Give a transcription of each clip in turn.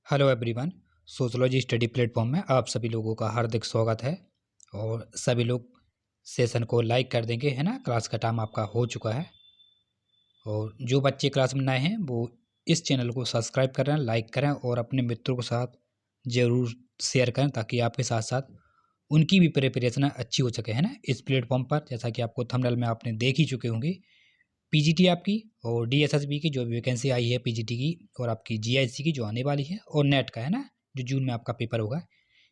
Hello everyone. Sociology study platform में आप सभी लोगों का हार्दिक स्वागत है। और सभी लोग सेशन को लाइक कर देंगे, है ना। क्लास का टाइम आपका हो चुका है। और जो बच्चे क्लास में नए हैं वो इस चैनल को सब्सक्राइब करें, लाइक करें और अपने मित्रों के साथ ज़रूर शेयर करें ताकि आपके साथ साथ उनकी भी प्रिपरेशन अच्छी हो सके, है ना। इस प्लेटफॉर्म पर जैसा कि आपको थंबनेल में आपने देख ही चुके होंगे, पीजीटी आपकी और डीएसएसबी की जो वैकेंसी आई है पीजीटी की, और आपकी जीआईसी की जो आने वाली है, और नेट का, है ना, जो जून में आपका पेपर होगा।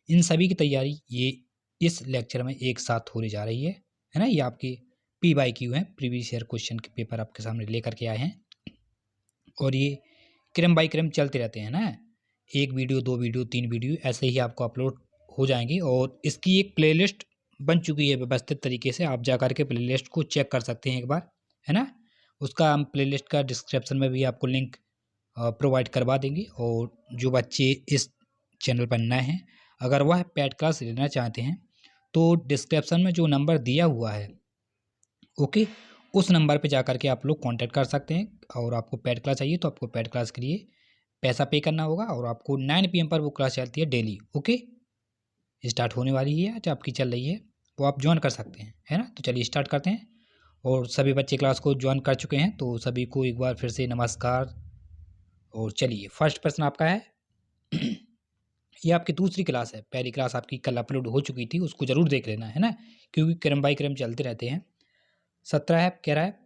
इन सभी की तैयारी ये इस लेक्चर में एक साथ होने जा रही है ना। ये आपके पी बाई क्यू है, प्रीवियस ईयर क्वेश्चन के पेपर आपके सामने लेकर के आए हैं। और ये क्रम बाई क्रम चलते रहते हैं ना, एक वीडियो, दो वीडियो, तीन वीडियो ऐसे ही आपको अपलोड हो जाएंगी। और इसकी एक प्लेलिस्ट बन चुकी है व्यवस्थित तरीके से, आप जा करके प्लेलिस्ट को चेक कर सकते हैं एक बार, है ना। उसका हम प्लेलिस्ट का डिस्क्रिप्शन में भी आपको लिंक प्रोवाइड करवा देंगे। और जो बच्चे इस चैनल पर नए हैं, अगर वह पेड क्लास लेना चाहते हैं तो डिस्क्रिप्शन में जो नंबर दिया हुआ है, ओके, उस नंबर पे जा करके आप लोग कांटेक्ट कर सकते हैं। और आपको पेड क्लास चाहिए तो आपको पेड क्लास के लिए पैसा पे करना होगा। और आपको 9 PM पर वो क्लास चलती है डेली, ओके। स्टार्ट होने वाली है, जो आपकी चल रही है, वो आप ज्वाइन कर सकते हैं, है ना। तो चलिए स्टार्ट करते हैं। और सभी बच्चे क्लास को ज्वाइन कर चुके हैं तो सभी को एक बार फिर से नमस्कार। और चलिए फर्स्ट प्रश्न आपका है। ये आपकी दूसरी क्लास है, पहली क्लास आपकी कल अपलोड हो चुकी थी, उसको जरूर देख लेना, है ना, क्योंकि क्रम बाई क्रम चलते रहते हैं। 17 है, कह रहा है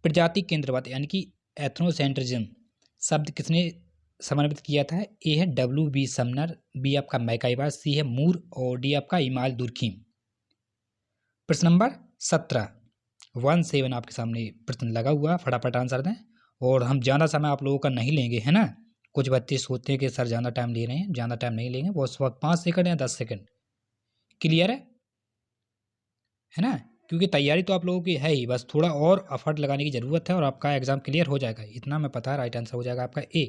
प्रजाति केंद्रवाद यानी कि एथनोसेंट्रिज्म शब्द किसने समन्वित किया था। ए है W.B. समनर, बी आपका मैकाइवर, सी है मूर और डी आपका इमाल दुर्खीम। प्रश्न नंबर 17 17 आपके सामने प्रश्न लगा हुआ, फटाफट आंसर दें। और हम ज़्यादा समय आप लोगों का नहीं लेंगे, है ना। कुछ बच्चे सोचते हैं कि सर ज़्यादा टाइम ले रहे हैं, ज़्यादा टाइम नहीं लेंगे, वो उस वक्त 5 सेकंड या 10 सेकंड। क्लियर है ना। क्योंकि तैयारी तो आप लोगों की है ही, बस थोड़ा और एफर्ट लगाने की ज़रूरत है और आपका एग्ज़ाम क्लियर हो जाएगा, इतना मैं पता है। राइट आंसर हो जाएगा आपका ए,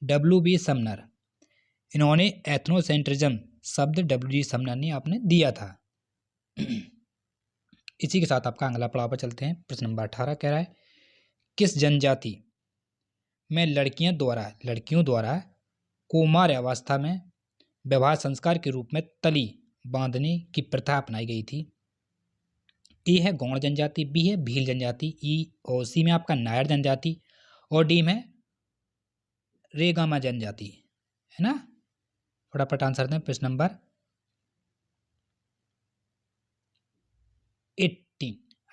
W.B. समनर। इन्होंने एथनोसेंट्रिज्म शब्द W.B. समनर ने आपने दिया था। इसी के साथ आपका अगला पड़ाव पर चलते हैं। प्रश्न नंबर 18 कह रहा है किस जनजाति में लड़कियों द्वारा कौमार अवस्था में विवाह संस्कार के रूप में तली बांधने की प्रथा अपनाई गई थी। ए है गौड़ जनजाति, बी है भील जनजाति, ई और सी में आपका नायर जनजाति, और डी में रेगामा जनजाति, है ना। फटाफट आंसर दें। प्रश्न नंबर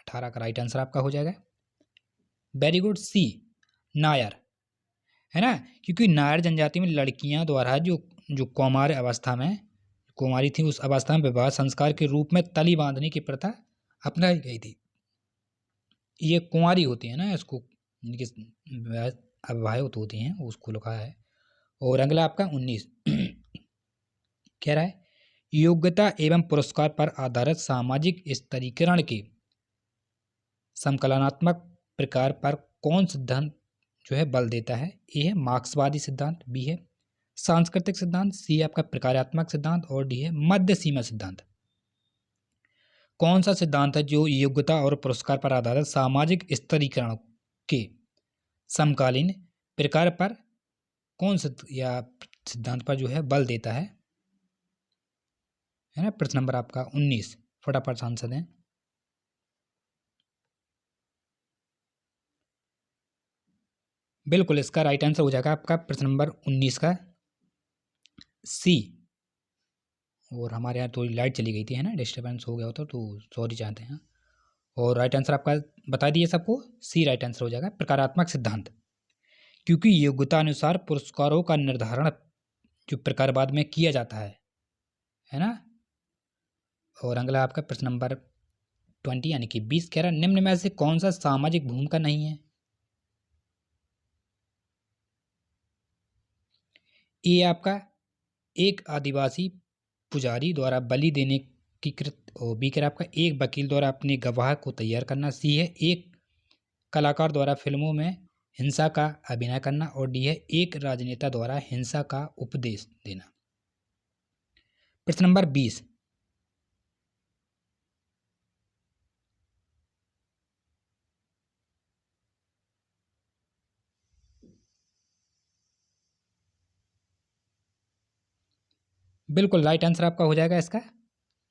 18 का राइट आंसर आपका हो जाएगा। वेरी गुड, सी नायर, है ना। क्योंकि नायर जनजाति में लड़कियां द्वारा जो जो कौमार अवस्था में कुमारी थी, उस अवस्था में विवाह संस्कार के रूप में तली बांधने की प्रथा अपनाई गई थी। ये कुंवारी होती है ना, इसको अविवाहित होती हैं, उसको लिखा है। और अगला आपका 19 कह रहा है योग्यता एवं पुरस्कार पर आधारित सामाजिक स्तरीकरण के संकलनात्मक प्रकार पर कौन सिद्धांत जो है बल देता है। ए है मार्क्सवादी सिद्धांत, बी है सांस्कृतिक सिद्धांत, सी आपका प्रकार्यात्मक सिद्धांत, और डी है मध्य सीमा सिद्धांत। कौन सा सिद्धांत है जो योग्यता और पुरस्कार पर आधारित सामाजिक स्तरीकरण के समकालीन प्रकार पर कौन या सिद्धांत पर जो है बल देता है ना। प्रश्न नंबर आपका 19, फटाफट आंसर दें। बिल्कुल, इसका राइट आंसर हो जाएगा आपका प्रश्न नंबर 19 का सी। और हमारे यहाँ थोड़ी लाइट चली गई थी, है ना, डिस्टर्बेंस हो गया होता तो सॉरी चाहते हैं। और राइट आंसर आपका बता दिए सबको, सी राइट आंसर हो जाएगा प्रकारात्मक सिद्धांत। क्योंकि योग्यता अनुसार पुरस्कारों का निर्धारण जो प्रकारवाद में किया जाता है ना। और अगला आपका प्रश्न नंबर 20 यानी कि 20 कह रहा है निम्न में से कौन सा सामाजिक भूमिका नहीं है। ए आपका एक आदिवासी पुजारी द्वारा बलि देने की कृत, और बी कह रहा है आपका एक वकील द्वारा अपने गवाह को तैयार करना, सी है एक कलाकार द्वारा फिल्मों में हिंसा का अभिनय करना, और डी है एक राजनेता द्वारा हिंसा का उपदेश देना। प्रश्न नंबर 20 बिल्कुल राइट आंसर आपका हो जाएगा इसका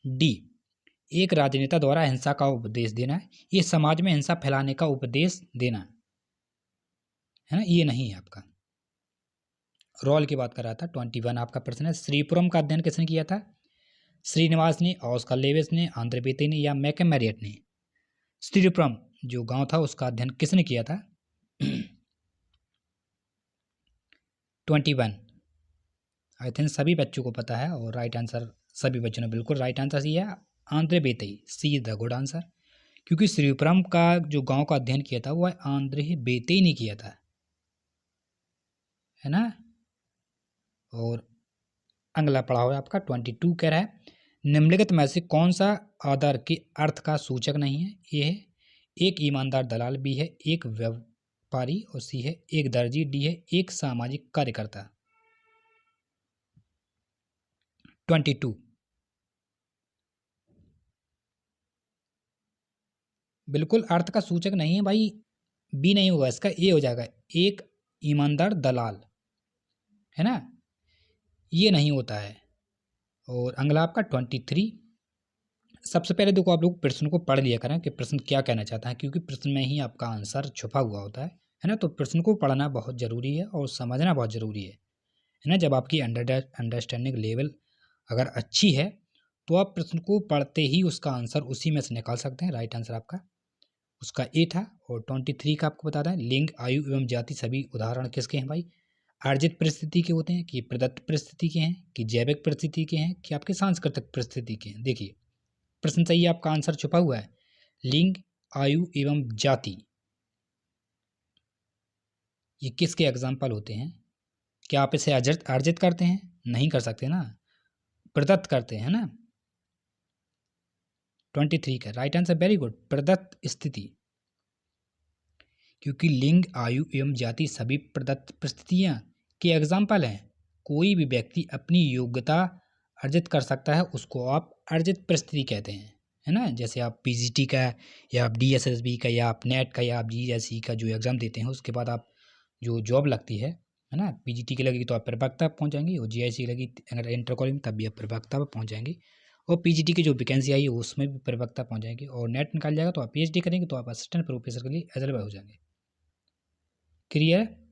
डी। एक राजनेता द्वारा हिंसा का उपदेश देना, ये समाज में हिंसा फैलाने का उपदेश देना है ना, ये नहीं है आपका। रोल की बात कर रहा था। 21 आपका प्रश्न है, श्रीपुरम का अध्ययन किसने किया था? श्रीनिवास ने, ऑस्कर लेविस ने, आंद्रे बेते ने या मैकम मैरियट ने? श्रीपुरम जो गांव था उसका अध्ययन किसने किया था? 21 आई थिंक सभी बच्चों को पता है और राइट आंसर सभी बच्चों ने बिल्कुल राइट आंसर सी है, Andre Beteille, C is the good answer. क्योंकि श्रीपुरम का जो गांव का अध्ययन किया था वह आंद्रे बेते ने किया था, है ना। और अगला पढ़ा हुआ आपका 22 कह रहा है, निम्नलिखित में से कौन सा आदर के अर्थ का सूचक नहीं है? ये है एक ईमानदार दलाल, बी है एक व्यापारी और सी है एक दर्जी, डी है एक सामाजिक कार्यकर्ता। 22 बिल्कुल अर्थ का सूचक नहीं है भाई, बी नहीं होगा इसका, ए हो जाएगा, एक ईमानदार दलाल, है ना, ये नहीं होता है। और अगला आपका 23। सबसे पहले देखो आप लोग प्रश्न को पढ़ लिया करें कि प्रश्न क्या कहना चाहता है, क्योंकि प्रश्न में ही आपका आंसर छुपा हुआ होता है ना। तो प्रश्न को पढ़ना बहुत ज़रूरी है और समझना बहुत ज़रूरी है ना। जब आपकी अंडरस्टैंडिंग लेवल अगर अच्छी है तो आप प्रश्न को पढ़ते ही उसका आंसर उसी में से निकाल सकते हैं। राइट आंसर आपका उसका ए था। और 23 का आपको बता दें, लिंग, आयु एवं जाति सभी उदाहरण किसके हैं भाई? अर्जित परिस्थिति के होते हैं कि प्रदत्त परिस्थिति के हैं कि जैविक परिस्थिति के हैं कि आपके सांस्कृतिक परिस्थिति के हैं? देखिए प्रश्न सही है, आपका आंसर छुपा हुआ है लिंग, आयु एवं जाति। ये किसके एग्जाम्पल होते हैं? क्या आप इसे अर्जित करते हैं? नहीं कर सकते ना, प्रदत्त करते हैं ना। 23 का राइट आंसर, वेरी गुड, प्रदत्त स्थिति। क्योंकि लिंग, आयु एवं जाति सभी प्रदत्त परिस्थितियां के एग्जाम्पल हैं। कोई भी व्यक्ति अपनी योग्यता अर्जित कर सकता है, उसको आप अर्जित परिस्थिति कहते हैं, है ना। जैसे आप पीजीटी का या आप डीएसएसबी का या आप नेट का या आप जीएसई का जो एग्ज़ाम देते हैं उसके बाद आप जो जॉब लगती है ना, पीजीटी की लगेगी तो आप परिपक्वता पर पहुँच जाएंगे, और जीएसई लगी अगर इंटर कॉलेज तब भी आप परिपक्वता पर पहुँच जाएंगे, और पीजीटी की जो वैकेंसी आई है उसमें भी परिपक्वता पहुँच जाएंगे, और नेट निकाल जाएगा तो आप पीएचडी करेंगे तो आप असिस्टेंट प्रोफेसर के लिए एलिजिबल हो जाएंगे। क्लियर है।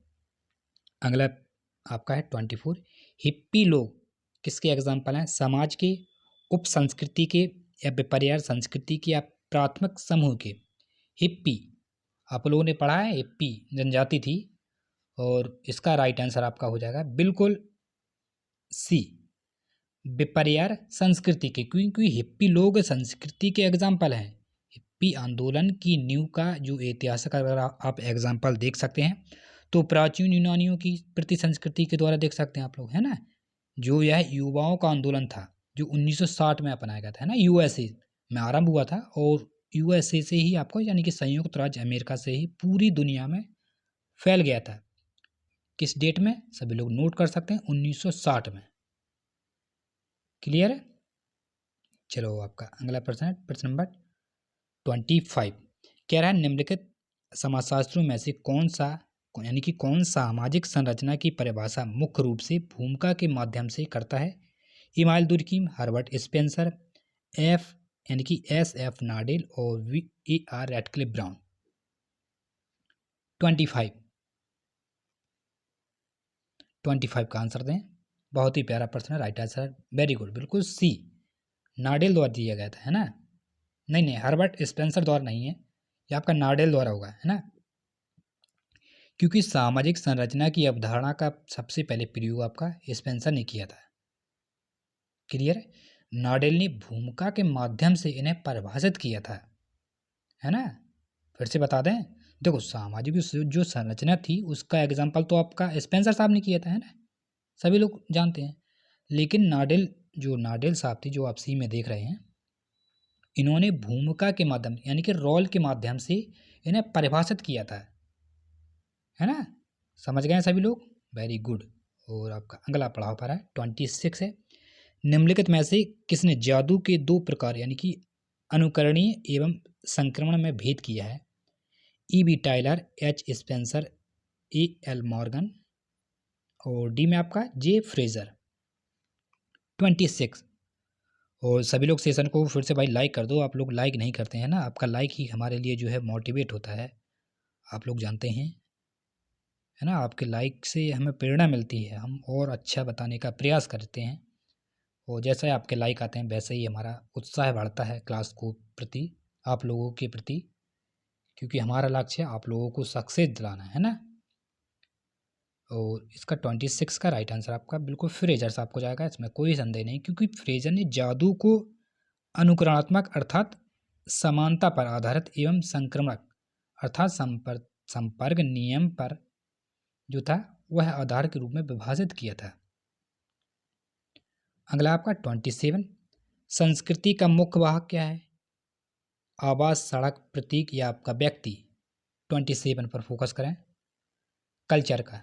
अगला आपका है 24। हिप्पी लोग किसके एग्जाम्पल हैं? समाज के, उप संस्कृति के या विपर्याय संस्कृति के या प्राथमिक समूह के? हिप्पी आप लोगों ने पढ़ा है, हिप्पी जनजाति थी, और इसका राइट आंसर आपका हो जाएगा बिल्कुल सी, विपर्याय संस्कृति के, क्योंकि हिप्पी लोग संस्कृति के एग्जाम्पल हैं। हिप्पी आंदोलन की नींव का जो ऐतिहासिक अगर आप एग्जाम्पल देख सकते हैं तो प्राचीन यूनानियों की प्रति संस्कृति के द्वारा देख सकते हैं आप लोग, है ना। जो यह युवाओं का आंदोलन था जो 1960 में अपनाया गया था, है ना, यूएसए में आरंभ हुआ था, और यूएसए से ही आपको यानी कि संयुक्त राज्य अमेरिका से ही पूरी दुनिया में फैल गया था। किस डेट में? सभी लोग नोट कर सकते हैं, 1960 में। क्लियर है। चलो आपका अगला प्रश्न है प्रश्न नंबर 25। कह रहा है निम्नलिखित समाजशास्त्रों में से कौन सा यानी कि कौन सामाजिक संरचना की परिभाषा मुख्य रूप से भूमिका के माध्यम से करता है? Emile Durkheim, Herbert Spencer, F यानी कि एस एफ नाडेल और V A R Radcliffe Brown. 25 का आंसर दें। बहुत ही प्यारा प्रश्न है, राइट आंसर वेरी गुड, बिल्कुल सी, नाडेल द्वारा दिया गया था, है ना। नहीं हर्बर्ट स्पेंसर द्वारा नहीं है, ये आपका नाडेल द्वारा होगा, है ना। क्योंकि सामाजिक संरचना की अवधारणा का सबसे पहले प्रयोग आपका स्पेंसर ने किया था। क्लियर है। नाडेल ने भूमिका के माध्यम से इन्हें परिभाषित किया था, है ना। फिर से बता दें, देखो सामाजिक जो संरचना थी उसका एग्जाम्पल तो आपका स्पेंसर साहब ने किया था, है ना, सभी लोग जानते हैं। लेकिन नाडेल साहब थी जो आप सी में देख रहे हैं, इन्होंने भूमिका के माध्यम यानी कि रोल के माध्यम से इन्हें परिभाषित किया था, है ना। समझ गए सभी लोग, वेरी गुड। और आपका अगला पढ़ाव पर है 26 है, निम्नलिखित में से किसने जादू के दो प्रकार यानी कि अनुकरणीय एवं संक्रमण में भेद किया है? E B Tylor, H Spencer, A L Morgan और डी में आपका जे फ्रेजर। 26। और सभी लोग सेशन को फिर से भाई लाइक कर दो, आप लोग लाइक नहीं करते हैं ना, आपका लाइक ही हमारे लिए जो है मोटिवेट होता है, आप लोग जानते हैं, है ना। आपके लाइक से हमें प्रेरणा मिलती है, हम और अच्छा बताने का प्रयास करते हैं, और जैसे आपके लाइक आते हैं वैसे ही हमारा उत्साह बढ़ता है क्लास को प्रति, आप लोगों के प्रति, क्योंकि हमारा लक्ष्य आप लोगों को सक्सेस दिलाना है ना। और इसका 26 का राइट आंसर आपका बिल्कुल फ्रेजर साहब को जाएगा, इसमें कोई संदेह नहीं, क्योंकि फ्रेजर ने जादू को अनुकरणात्मक अर्थात समानता पर आधारित एवं संक्रमक अर्थात संपर्क नियम पर जो था वह आधार के रूप में विभाजित किया था। अगला आपका 27, संस्कृति का मुख्य वाहक क्या है? आवास, सड़क, प्रतीक या आपका व्यक्ति? 27 पर फोकस करें। कल्चर का,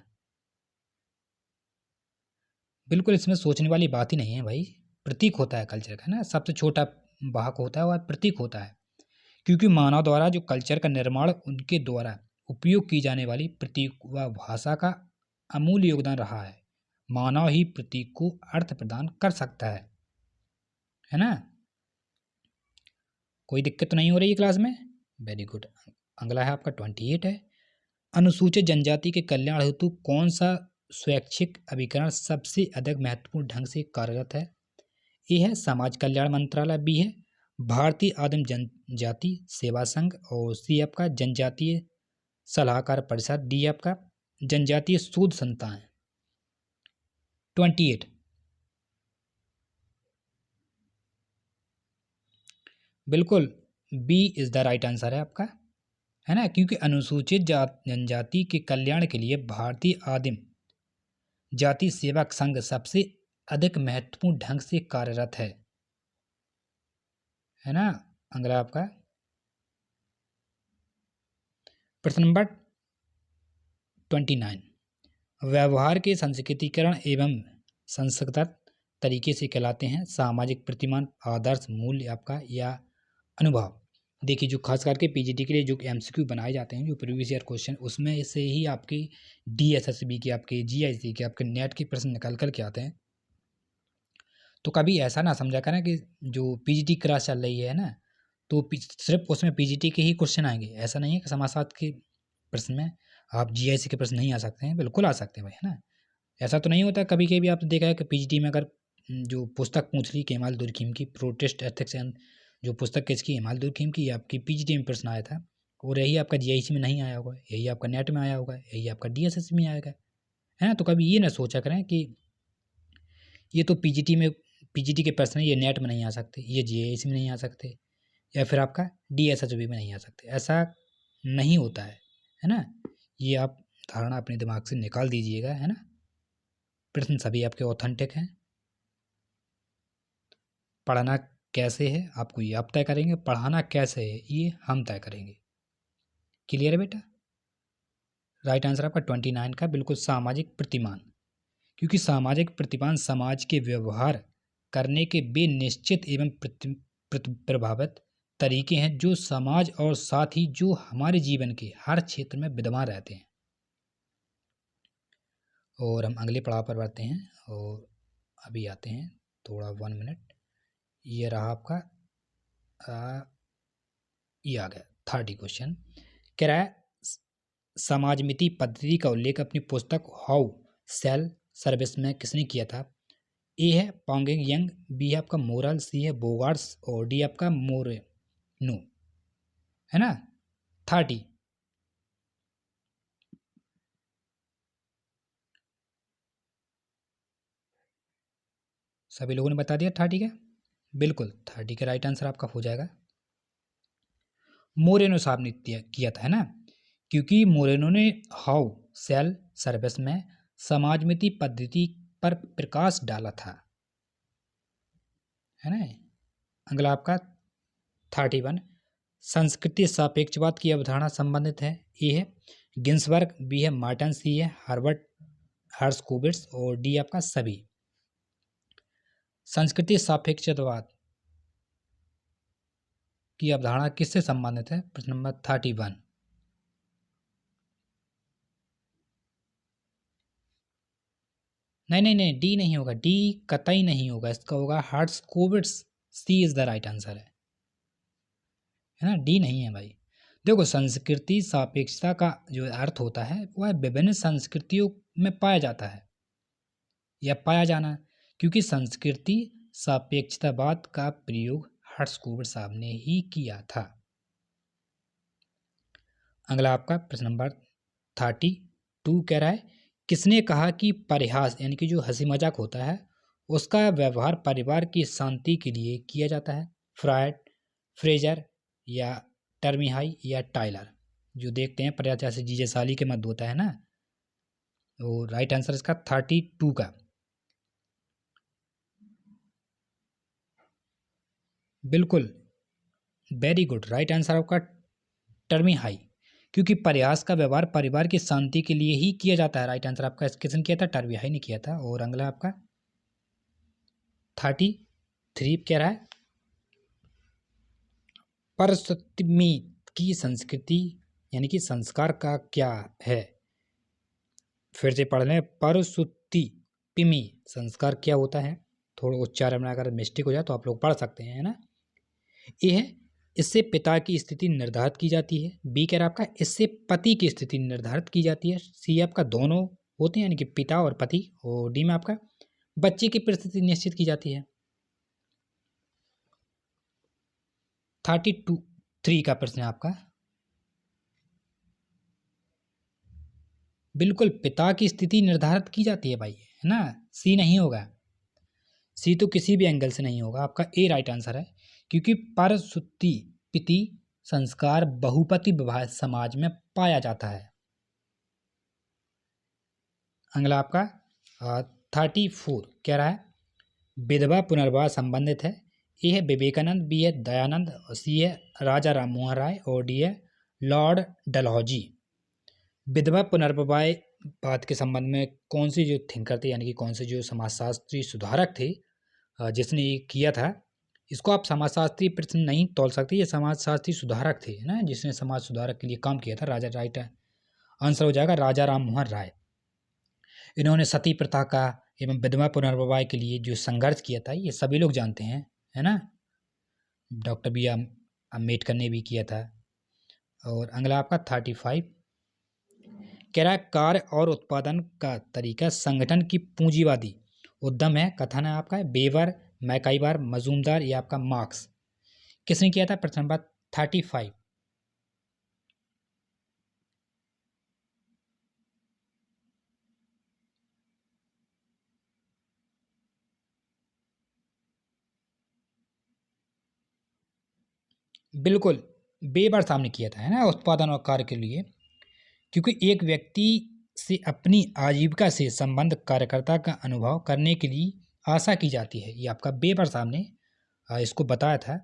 बिल्कुल इसमें सोचने वाली बात ही नहीं है भाई, प्रतीक होता है कल्चर का ना, सबसे छोटा वाहक होता है वह प्रतीक होता है, क्योंकि मानव द्वारा जो कल्चर का निर्माण उनके द्वारा उपयोग की जाने वाली प्रतीक व भाषा का अमूल्य योगदान रहा है। मानव ही प्रतीक को अर्थ प्रदान कर सकता है ना। कोई दिक्कत तो नहीं हो रही है क्लास में? Very good. अगला है आपका 28 है, अनुसूचित जनजाति के कल्याण हेतु कौन सा स्वैच्छिक अभिकरण सबसे अधिक महत्वपूर्ण ढंग से कार्यरत है? ए है समाज कल्याण मंत्रालय, बी है भारतीय आदिम जनजाति सेवा संघ, और सी आपका जनजातीय सलाहकार परिषद, डी आपका जनजातीय शोध संस्थान। 28 बिल्कुल B is the right answer है आपका, है ना, क्योंकि अनुसूचित जनजाति के कल्याण के लिए भारतीय आदिम जाति सेवक संघ सबसे अधिक महत्वपूर्ण ढंग से कार्यरत है ना। अगला आपका प्रश्न नंबर 29, व्यवहार के संस्कृतिकरण एवं संस्कृत तरीके से कहलाते हैं सामाजिक प्रतिमान, आदर्श, मूल्य आपका या अनुभव? देखिए, जो खास करके पीजीटी के लिए जो एमसीक्यू बनाए जाते हैं, जो प्रीवियस ईयर क्वेश्चन, उसमें से ही आपकी डीएसएसबी के, आपके जीआईसी के, आपके नेट के प्रश्न निकल कर के आते हैं। तो कभी ऐसा ना समझा करें कि जो पीजीटी क्लास चल रही है ना, तो सिर्फ उसमें पीजीटी के ही क्वेश्चन आएंगे, ऐसा नहीं है कि समाजशास्त्र के प्रश्न में आप जीआईसी के प्रश्न नहीं आ सकते हैं, बिल्कुल आ सकते हैं भाई, है ना। ऐसा तो नहीं होता, कभी कभी आपने देखा है कि पीजीटी में अगर जो पुस्तक पूछ ली केमाल दुर्खीम की प्रोटेस्ट एथिक्स एंड, जो पुस्तक किसकी, हेमाल दुर्खीम की, आपकी पीजीटी में प्रश्न आया था, और यही आपका जीआईसी में नहीं आया होगा, यही आपका नेट में आया होगा, यही आपका डीएसएस में आएगा, है ना। तो कभी ये ना सोचा करें कि ये तो पीजीटी में, पीजीटी के प्रश्न ये नेट में नहीं आ सकते, ये जीआईसी में नहीं आ सकते, या फिर आपका डीएसएसबी में नहीं आ सकते, ऐसा नहीं होता है ना। ये आप धारणा अपने दिमाग से निकाल दीजिएगा, है ना। प्रश्न सभी आपके ऑथेंटिक हैं। पढ़ना कैसे है आपको ये आप तय करेंगे, पढ़ाना कैसे है ये हम तय करेंगे। क्लियर है बेटा? राइट आंसर आपका 29 का बिल्कुल सामाजिक प्रतिमान, क्योंकि सामाजिक प्रतिमान समाज के व्यवहार करने के वे निश्चित एवं प्रभावित तरीके हैं जो समाज और साथ ही जो हमारे जीवन के हर क्षेत्र में विद्यमान रहते हैं। और हम अगले पड़ाव पर बढ़ते हैं, और अभी आते हैं थोड़ा 1 मिनट, ये रहा आपका ये आ गया 30 क्वेश्चन। कह रहा है समाजमिति पद्धति का उल्लेख अपनी पुस्तक हाउ सेल सर्विस में किसने किया था? ए है पॉन्गिंग यंग, बी है आपका मोरल, सी है बोगार्ड्स, और डी आपका मोरेनो, है ना। 30 सभी लोगों ने बता दिया 30 का, बिल्कुल 30 का राइट आंसर आपका हो जाएगा। मोरेनो साहब ने किया था, है ना, क्योंकि मोरेनो ने हाउ सेल सर्विस में समाजमिति पद्धति पर प्रकाश डाला था, है ना। अगला आपका 31, संस्कृति सापेक्षवाद की अवधारणा संबंधित है। ए है गिन्सबर्ग, बी है मार्टन, सी है हार्वर्ड हर्स्कोविट्स, और डी आपका सभी। संस्कृति सापेक्षवाद की अवधारणा किससे संबंधित है? प्रश्न नंबर 31। नहीं नहीं नहीं, डी नहीं होगा, डी कतई नहीं होगा, इसका होगा हर्ट्ज़कोविट्ज़। सी इज़ द राइट आंसर है ना, डी नहीं है भाई। देखो संस्कृति सापेक्षता का जो अर्थ होता है वह विभिन्न संस्कृतियों में पाया जाता है या पाया जाना, क्योंकि संस्कृति सापेक्षतावाद का प्रयोग हर्ट्ज़कोविट्ज़ साहब ने ही किया था। अगला आपका प्रश्न नंबर 32 कह रहा है, किसने कहा कि परिहास यानी कि जो हंसी मजाक होता है उसका व्यवहार परिवार की शांति के लिए किया जाता है? फ्रायड, फ्रेजर या टर्मीहाई या टाइलर? जो देखते हैं प्रयाचा से जीजे साली के मध्य होता है ना, तो राइट आंसर इसका 32 का। बिल्कुल, वेरी गुड, राइट आंसर आपका टर्मीहाई, क्योंकि परिहास का व्यवहार परिवार की शांति के लिए ही किया जाता है। राइट आंसर आपका किसने किया था? टर्मीहाई ने किया था। और अगला आपका 33 कह रहा है, परसप्तमी की संस्कृति यानी कि संस्कार का क्या है? फिर से पढ़ लें, परसुत्ति पिमी संस्कार क्या होता है? थोड़ा उच्चारण में अगर मिस्टेक हो जाए तो आप लोग पढ़ सकते हैं, है ना। ए है, इससे पिता की स्थिति निर्धारित की जाती है। बी कह रहा आपका, इससे पति की स्थिति निर्धारित की जाती है। सी आपका, दोनों होते हैं यानी कि पिता और पति। और डी में आपका, बच्चे की परिस्थिति निश्चित की जाती है। 33 का प्रश्न है आपका। बिल्कुल, पिता की स्थिति निर्धारित की जाती है भाई, है ना। सी नहीं होगा, सी तो किसी भी एंगल से नहीं होगा, आपका ए राइट आंसर है, क्योंकि परसुत्ति पिति संस्कार बहुपति विवाह समाज में पाया जाता है। अगला आपका 34 कह रहा है, विधवा पुनर्विवाह संबंधित है। ए है विवेकानंद, बी है दयानंद, सी है राजा राम मोहन राय और डी है लॉर्ड डलहौजी। विधवा पुनर्विवाह बात के संबंध में कौन सी जो थिंकर थे यानी कि कौन से जो समाजशास्त्री सुधारक थे जिसने ये किया था? इसको आप समाजशास्त्री प्रश्न नहीं तोल सकते, ये समाजशास्त्री सुधारक थे, है ना, जिसने समाज सुधारक के लिए काम किया था। राजा, राइट आंसर हो जाएगा राजा राम मोहन राय। इन्होंने सती प्रथा का एवं विधवा पुनर्विवाह के लिए जो संघर्ष किया था ये सभी लोग जानते हैं, है ना। डॉक्टर बी आर अम्बेडकर ने भी किया था। और अगला आपका 35 कह रहा है, कार्य और उत्पादन का तरीका संगठन की पूंजीवादी उद्यम है। कथन है आपका बेवर, मैकाइवर, मजूमदार या आपका मार्क्स? किसने किया था? प्रश्न नंबर 35। बिल्कुल, बेवर साहब ने किया था, है ना, उत्पादन और कार्य के लिए, क्योंकि एक व्यक्ति से अपनी आजीविका से संबंध कार्यकर्ता का अनुभव करने के लिए आशा की जाती है। ये आपका बेवर साहब ने इसको बताया था।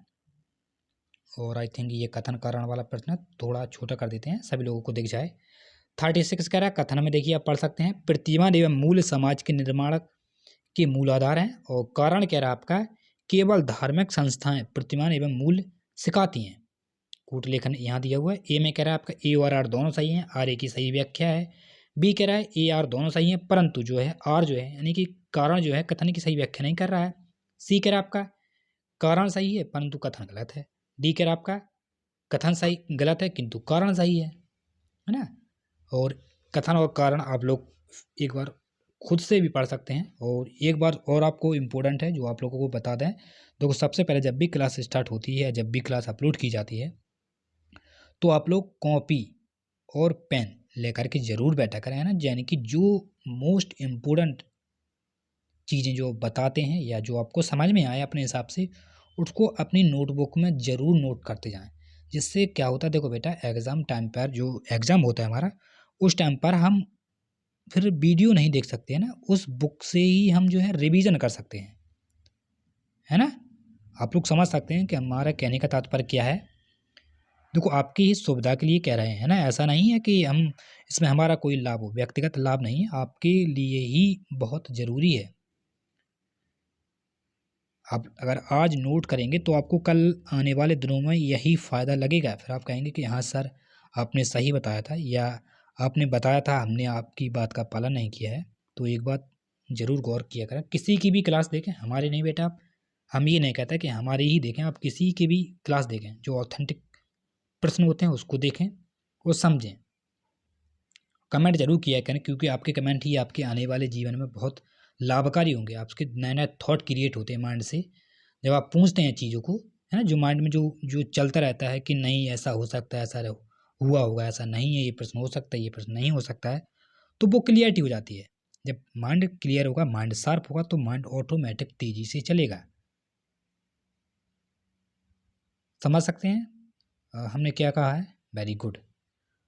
और आई थिंक ये कथन कारण वाला प्रश्न थोड़ा छोटा कर देते हैं, सभी लोगों को दिख जाए। 36 कह रहा है, कथन में देखिए आप पढ़ सकते हैं, प्रतिमान एवं मूल्य समाज के निर्माण के मूल आधार हैं। और कारण कह रहा है आपका, केवल धार्मिक संस्थाएं प्रतिमान एवं मूल्य सिखाती हैं। कूट लेखन यहाँ दिया हुआ है। ए में कह रहा है आपका ए और आर दोनों सही हैं, आर ए की सही व्याख्या है। बी कह रहा है ए आर दोनों सही हैं, परंतु जो है आर जो है यानी कि कारण जो है कथन की सही व्याख्या नहीं कर रहा है। सी कह रहा है आपका कारण सही है परंतु कथन गलत है। डी कह रहा है आपका कथन सही गलत है किंतु कारण सही है ना। और कथन और कारण आप लोग एक बार खुद से भी पढ़ सकते हैं। और एक बार और आपको इम्पोर्टेंट है जो आप लोगों को बता दें, देखो सबसे पहले जब भी क्लास स्टार्ट होती है, जब भी क्लास अपलोड की जाती है, तो आप लोग कॉपी और पेन लेकर के ज़रूर बैठा करें, है ना। यानी कि जो मोस्ट इम्पोर्टेंट चीज़ें जो बताते हैं या जो आपको समझ में आए अपने हिसाब से, उसको अपनी नोटबुक में ज़रूर नोट करते जाएं। जिससे क्या होता है, देखो बेटा, एग्ज़ाम टाइम पर जो एग्ज़ाम होता है हमारा, उस टाइम पर हम फिर वीडियो नहीं देख सकते हैं ना, उस बुक से ही हम जो है रिवीजन कर सकते हैं, है ना। आप लोग समझ सकते हैं कि हमारा कहने का तात्पर्य क्या है। देखो आपकी ही सुविधा के लिए कह रहे हैं, है ना, ऐसा नहीं है कि हम इसमें हमारा कोई लाभ हो, व्यक्तिगत लाभ नहीं है, आपके लिए ही बहुत ज़रूरी है। आप अगर आज नोट करेंगे तो आपको कल आने वाले दिनों में यही फ़ायदा लगेगा। फिर आप कहेंगे कि हाँ सर आपने सही बताया था, या आपने बताया था हमने आपकी बात का पालन नहीं किया है। तो एक बात ज़रूर गौर किया करें। किसी की भी क्लास देखें, हमारे नहीं बेटा आप, हम ये नहीं कहते कि हमारी ही देखें, आप किसी की भी क्लास देखें, जो ऑथेंटिक प्रश्न होते हैं उसको देखें और समझें। कमेंट जरूर किया करें, क्योंकि आपके कमेंट ही आपके आने वाले जीवन में बहुत लाभकारी होंगे। आपके नए नए थॉट क्रिएट होते हैं माइंड से, जब आप पूछते हैं चीज़ों को, है ना, जो माइंड में जो जो चलता रहता है कि नहीं ऐसा हो सकता है, ऐसा हुआ होगा, ऐसा नहीं है, ये प्रश्न हो सकता है, ये प्रश्न नहीं हो सकता है, तो वो क्लियरिटी हो जाती है। जब माइंड क्लियर होगा, माइंड शार्प होगा, तो माइंड ऑटोमेटिक तेजी से चलेगा। समझ सकते हैं हमने क्या कहा है? वेरी गुड,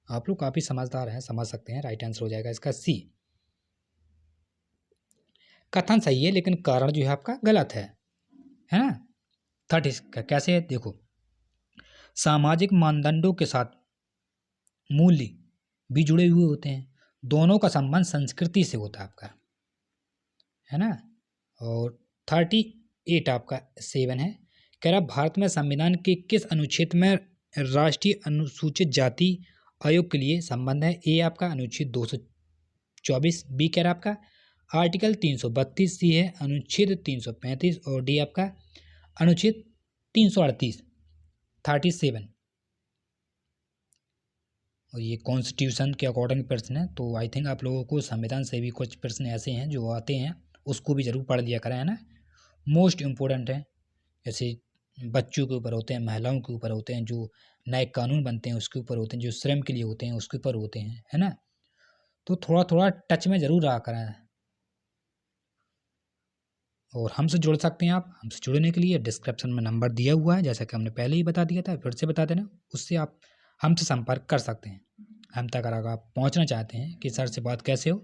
आप लोग काफ़ी समझदार हैं, समझ सकते हैं। राइट आंसर हो जाएगा इसका सी। कथन सही है लेकिन कारण जो है आपका गलत है ना। 30 का कैसे है देखो, सामाजिक मानदंडों के साथ मूल्य भी जुड़े हुए होते हैं। दोनों का संबंध संस्कृति से होता है आपका, है ना। और 38 आपका 7 है, कह रहा भारत में संविधान के किस अनुच्छेद में राष्ट्रीय अनुसूचित जाति आयोग के लिए संबंध है? ए आपका अनुच्छेद 224, बी कह रहा आपका आर्टिकल 332, सी है अनुच्छेद 335 और डी आपका अनुच्छेद 338। 37 और ये कॉन्स्टिट्यूशन के अकॉर्डिंग प्रश्न है, तो आई थिंक आप लोगों को संविधान से भी कुछ प्रश्न ऐसे हैं जो आते हैं, उसको भी ज़रूर पढ़ लिया करें, है ना। मोस्ट इम्पोर्टेंट है, जैसे बच्चों के ऊपर होते हैं, महिलाओं के ऊपर होते हैं, जो नए कानून बनते हैं उसके ऊपर होते हैं, जो श्रम के लिए होते हैं उसके ऊपर होते हैं, है ना। तो थोड़ा थोड़ा टच में ज़रूर रहा करें। और हमसे जुड़ सकते हैं आप। हमसे जुड़ने के लिए डिस्क्रिप्शन में नंबर दिया हुआ है, जैसा कि हमने पहले ही बता दिया था, फिर से बता देना, उससे आप हमसे संपर्क कर सकते हैं। हम तक अगर आप पहुंचना चाहते हैं कि सर से बात कैसे हो,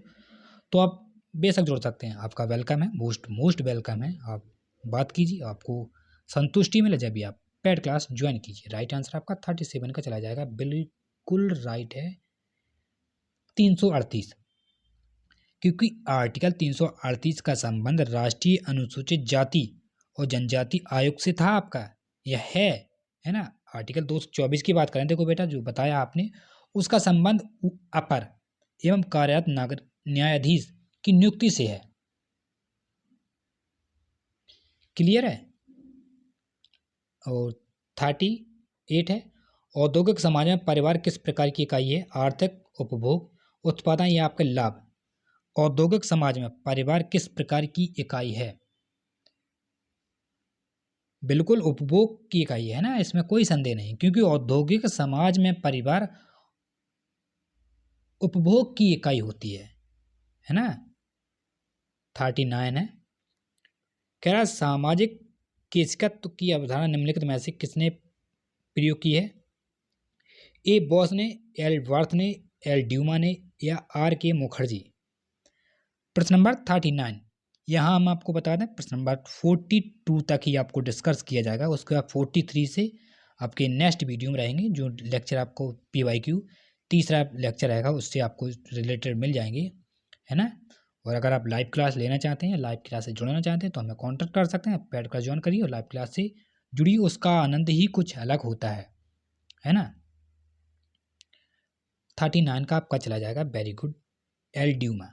तो आप बेशक जुड़ सकते हैं। आपका वेलकम है, मोस्ट वेलकम है। आप बात कीजिए, आपको संतुष्टि मिले जब भी आप पेड क्लास ज्वाइन कीजिए। राइट आंसर आपका 37 का चला जाएगा, बिल्कुल राइट है 338, क्योंकि आर्टिकल 338 का संबंध राष्ट्रीय अनुसूचित जाति और जनजाति आयोग से था आपका, यह है ना। आर्टिकल 224 की बात करें, देखो बेटा जो बताया आपने, उसका संबंध अपर एवं कार्यरत नागरिक न्यायाधीश की नियुक्ति से है। क्लियर है। और 38 है, औद्योगिक समाज में परिवार किस प्रकार की इकाई है? आर्थिक, उपभोग, उत्पादन या आपके लाभ? औद्योगिक समाज में परिवार किस प्रकार की इकाई है? बिल्कुल उपभोग की इकाई है ना, इसमें कोई संदेह नहीं, क्योंकि औद्योगिक समाज में परिवार उपभोग की इकाई होती है ना। 39 है, कह रहा सामाजिक केशकत्व की अवधारणा निम्नलिखित में से किसने प्रयोग की है? ए बॉस ने, एल वर्थ ने, एल ड्यूमा ने या आर के मुखर्जी? प्रश्न नंबर 39। यहाँ हम आपको बता दें प्रश्न नंबर 42 तक ही आपको डिस्कस किया जाएगा, उसके बाद 43 से आपके नेक्स्ट वीडियो में रहेंगे, जो लेक्चर आपको PYQ तीसरा लेक्चर रहेगा, उससे आपको रिलेटेड मिल जाएंगे, है ना। और अगर आप लाइव क्लास लेना चाहते हैं, लाइव क्लास से जुड़ना चाहते हैं, तो हमें कॉन्टैक्ट कर सकते हैं। पेड क्लास ज्वाइन करिए और लाइव क्लास से जुड़िए, उसका आनंद ही कुछ अलग होता है ना। 39 का आपका चला जाएगा, वेरी गुड, एल ड्यूमा,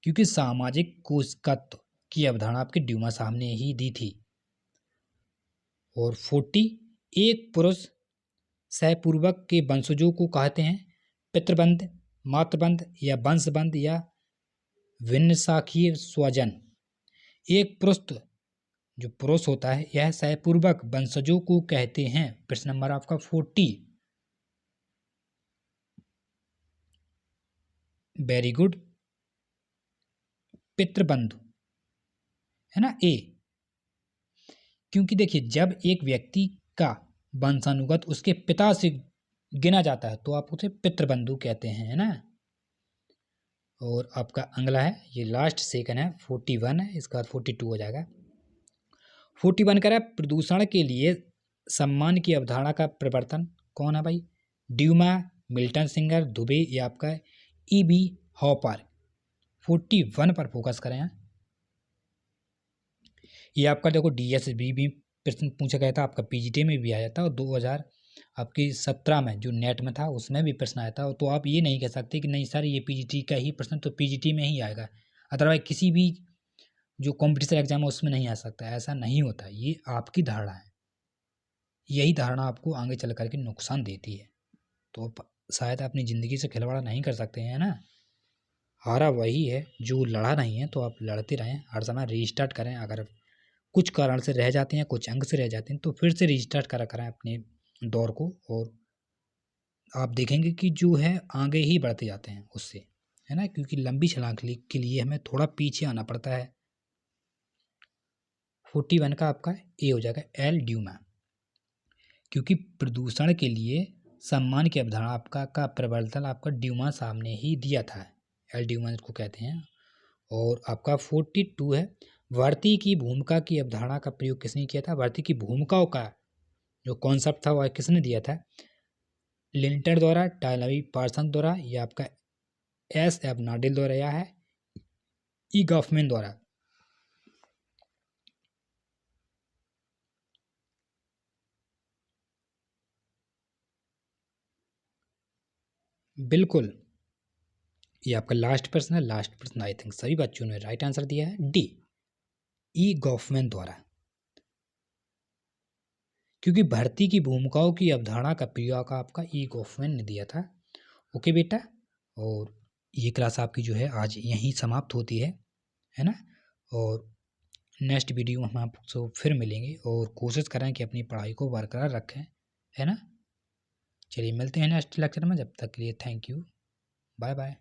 क्योंकि सामाजिक कोशकत्व की अवधारणा आपके ड्यूमा साहब ने ही दी थी। और 40, एक पुरुष सहपूर्वक के वंशजों को कहते हैं पितृबंध, मातृबंध या वंशबंध या भिन्न शाखीय स्वजन? एक पुरुष जो पुरुष होता है, यह सहपूर्वक वंशजों को कहते हैं। प्रश्न नंबर आपका 40, वेरी गुड, पितृबंधु, है ना, ए। क्योंकि देखिए जब एक व्यक्ति का वंशानुगत उसके पिता से गिना जाता है तो आप उसे पितृबंधु कहते हैं, है ना। और आपका अगला है, ये लास्ट सेकंड है, 41 है, इसके बाद 42 हो जाएगा। 41 कह रहा है प्रदूषण के लिए सम्मान की अवधारणा का प्रवर्तन कौन है भाई? ड्यूमा, मिल्टन सिंगर, दुबे या आपका E.B. हॉपर? 41 पर फोकस करें। ये आपका देखो DSB भी प्रश्न पूछा गया था, आपका PGT में भी आया था, और 2017 में जो नेट में था उसमें भी प्रश्न आया था। तो आप ये नहीं कह सकते कि नहीं सर ये PGT का ही प्रश्न, तो PGT में ही आएगा। अदरवाइज किसी भी जो कॉम्पिटिशन एग्जाम है उसमें नहीं आ सकता। ऐसा नहीं होता, ये आपकी धारणा है। यही धारणा आपको आगे चल कर के नुकसान देती है। तो शायद अपनी ज़िंदगी से खिलवाड़ नहीं कर सकते हैं ना। हारा वही है जो लड़ा नहीं है, तो आप लड़ते रहें, हर समय रीस्टार्ट करें। अगर कुछ कारण से रह जाते हैं, कुछ अंक से रह जाते हैं, तो फिर से रीस्टार्ट करा करें अपने दौर को, और आप देखेंगे कि जो है आगे ही बढ़ते जाते हैं उससे, है ना। क्योंकि लंबी छलांग के लिए हमें थोड़ा पीछे आना पड़ता है। 41 का आपका ए हो जाएगा एल ड्यूमा। क्योंकि प्रदूषण के लिए सम्मान की अवधारणा आपका का प्रवर्तन आपका ड्यूमा साहब ने ही दिया था। एल ड्यूमा इसको कहते हैं। और आपका 42 है, भारतीय की भूमिका की अवधारणा का प्रयोग किसने किया था। भारतीय की भूमिकाओं का जो कॉन्सेप्ट था वह किसने दिया था। लिंटर द्वारा, टाइलवी पार्सन द्वारा, या आपका एस एफ नाडिल द्वारा, या है ई गॉफमैन द्वारा। बिल्कुल, ये आपका लास्ट प्रश्न है। लास्ट प्रश्न आई थिंक सभी बच्चों ने राइट आंसर दिया है, डी, ई गॉफमैन द्वारा। क्योंकि भर्ती की भूमिकाओं की अवधारणा का प्रयोग आपका ई गॉफमैन ने दिया था। ओके बेटा, और ये क्लास आपकी जो है आज यहीं समाप्त होती है ना। और नेक्स्ट वीडियो में हम आपसे फिर मिलेंगे, और कोशिश करें कि अपनी पढ़ाई को बरकरार रखें, है ना। चलिए मिलते हैं नेक्स्ट लेक्चर में, जब तक के लिए थैंक यू, बाय बाय।